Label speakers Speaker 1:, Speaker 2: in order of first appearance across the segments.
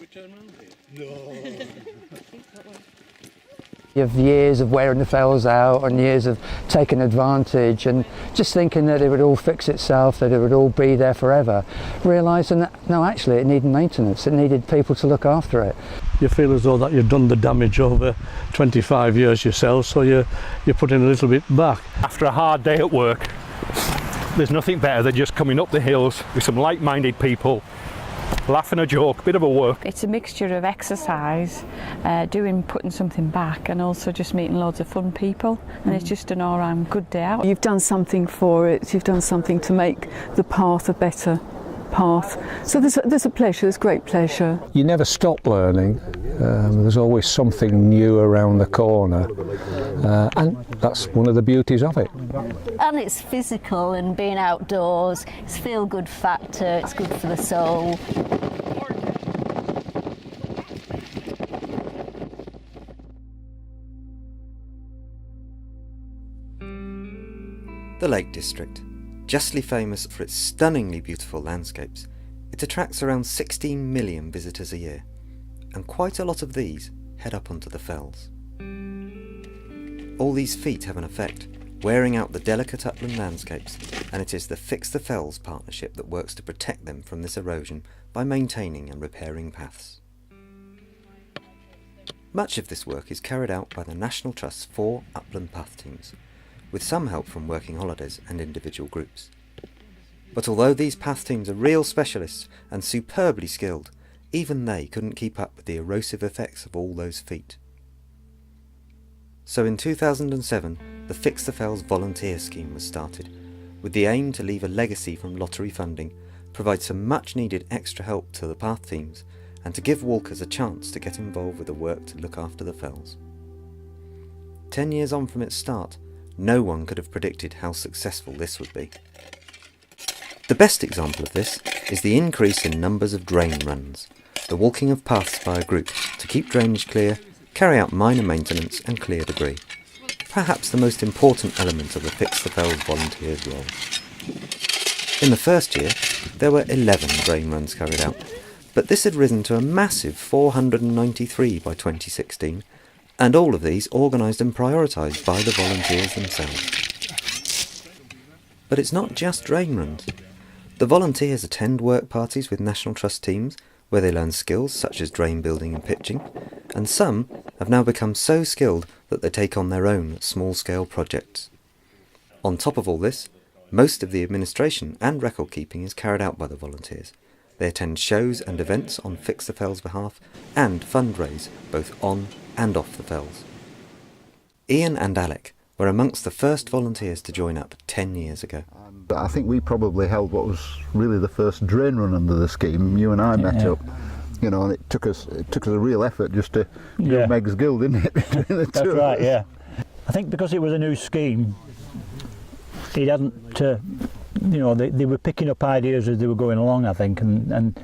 Speaker 1: we turn around here? No.
Speaker 2: You have years of wearing the fells out and years of taking advantage and just thinking that it would all fix itself, that it would all be there forever, realising that no, actually it needed maintenance, it needed people to look after it.
Speaker 1: You feel as though that you've done the damage over 25 years yourself, so you're putting a little bit back.
Speaker 3: After a hard day at work, there's nothing better than just coming up the hills with some like-minded people, laughing a joke, bit of a work.
Speaker 4: It's a mixture of exercise, putting something back, and also just meeting loads of fun people, and it's just an all-round good day out.
Speaker 5: You've done something for it, you've done something to make the path a better path. So there's a pleasure, there's great pleasure.
Speaker 6: You never stop learning, there's always something new around the corner, and that's one of the beauties of it.
Speaker 7: And it's physical, and being outdoors, it's a feel-good factor, it's good for the soul.
Speaker 8: The Lake District, justly famous for its stunningly beautiful landscapes, it attracts around 16 million visitors a year, and quite a lot of these head up onto the fells. All these feet have an effect, wearing out the delicate upland landscapes, and it is the Fix the Fells partnership that works to protect them from this erosion by maintaining and repairing paths. Much of this work is carried out by the National Trust's 4 upland path teams, with some help from working holidays and individual groups. But although these path teams are real specialists and superbly skilled, even they couldn't keep up with the erosive effects of all those feet. So in 2007, the Fix the Fells volunteer scheme was started, with the aim to leave a legacy from lottery funding, provide some much needed extra help to the path teams, and to give walkers a chance to get involved with the work to look after the fells. 10 years on from its start, no one could have predicted how successful this would be. The best example of this is the increase in numbers of drain runs, the walking of paths by a group to keep drainage clear, carry out minor maintenance and clear debris. Perhaps the most important element of the Fix the Fells volunteers' role. In the first year, there were 11 drain runs carried out, but this had risen to a massive 493 by 2016, and all of these organised and prioritised by the volunteers themselves. But it's not just drain runs. The volunteers attend work parties with National Trust teams where they learn skills such as drain building and pitching, and some have now become so skilled that they take on their own small-scale projects. On top of all this, most of the administration and record keeping is carried out by the volunteers. They attend shows and events on Fix the Fells' behalf and fundraise both on and off the fells. Ian and Alec were amongst the first volunteers to join up 10 years ago.
Speaker 9: I think we probably held what was really the first drain run under the scheme. You and I met up, you know, and it took us a real effort just to do Meg's Guild, didn't it? Between the
Speaker 10: That's
Speaker 9: two
Speaker 10: right,
Speaker 9: of us.
Speaker 10: yeah. I think because it was a new scheme, it hadn't, you know, they were picking up ideas as they were going along, I think, and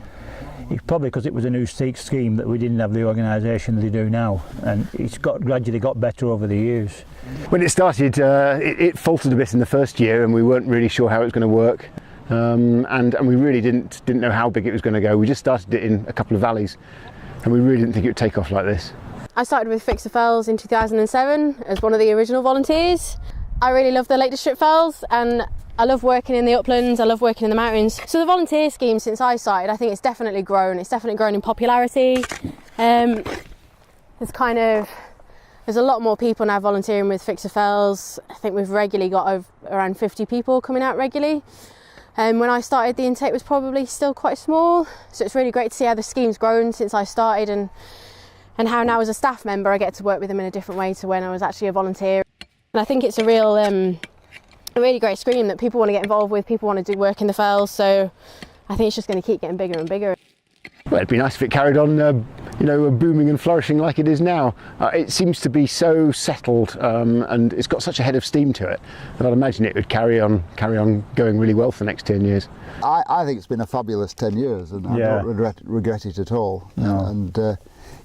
Speaker 10: it's probably because it was a new scheme that we didn't have the organisation they do now, and it's gradually got better over the years.
Speaker 11: When it started, it faltered a bit in the first year, and we weren't really sure how it was going to work, and we really didn't know how big it was going to go. We just started it in a couple of valleys, and we really didn't think it would take off like this.
Speaker 12: I started with Fix the Fells in 2007 as one of the original volunteers. I really love the Lake District Fells, and I love working in the uplands, I love working in the mountains. So the volunteer scheme, since I started, I think it's definitely grown. It's definitely grown in popularity. There's a lot more people now volunteering with Fix the Fells. I think we've regularly got around 50 people coming out regularly. When I started, the intake was probably still quite small. So it's really great to see how the scheme's grown since I started, and how now as a staff member I get to work with them in a different way to when I was actually a volunteer. And I think it's a really great scheme that people want to get involved with, people want to do work in the fells, so I think it's just going to keep getting bigger and bigger.
Speaker 11: Well, it'd be nice if it carried on, you know, booming and flourishing like it is now. It seems to be so settled, and it's got such a head of steam to it that I'd imagine it would carry on going really well for the next 10 years.
Speaker 9: I think it's been a fabulous 10 years, and I don't regret it at all.
Speaker 11: No.
Speaker 9: And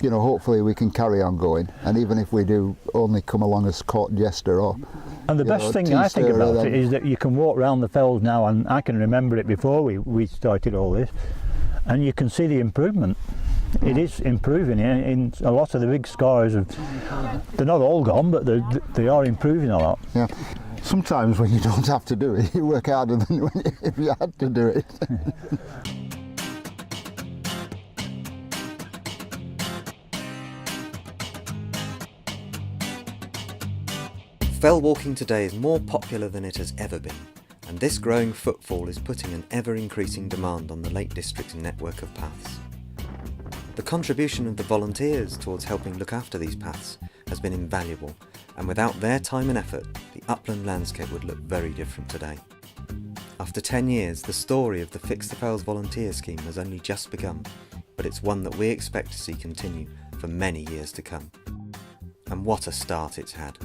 Speaker 9: you know, hopefully we can carry on going, and even if we do only come along as court jester or.
Speaker 10: And the best thing I think about it is that you can walk around the fells now, and I can remember it before we started all this, and you can see the improvement. It is improving in a lot of the big scars. They're not all gone, but they are improving a lot.
Speaker 9: Yeah. Sometimes when you don't have to do it, you work harder than if you had to do it.
Speaker 8: Fell walking today is more popular than it has ever been, and this growing footfall is putting an ever-increasing demand on the Lake District's network of paths. The contribution of the volunteers towards helping look after these paths has been invaluable, and without their time and effort, the upland landscape would look very different today. After 10 years, the story of the Fix the Fells volunteer scheme has only just begun, but it's one that we expect to see continue for many years to come. And what a start it's had.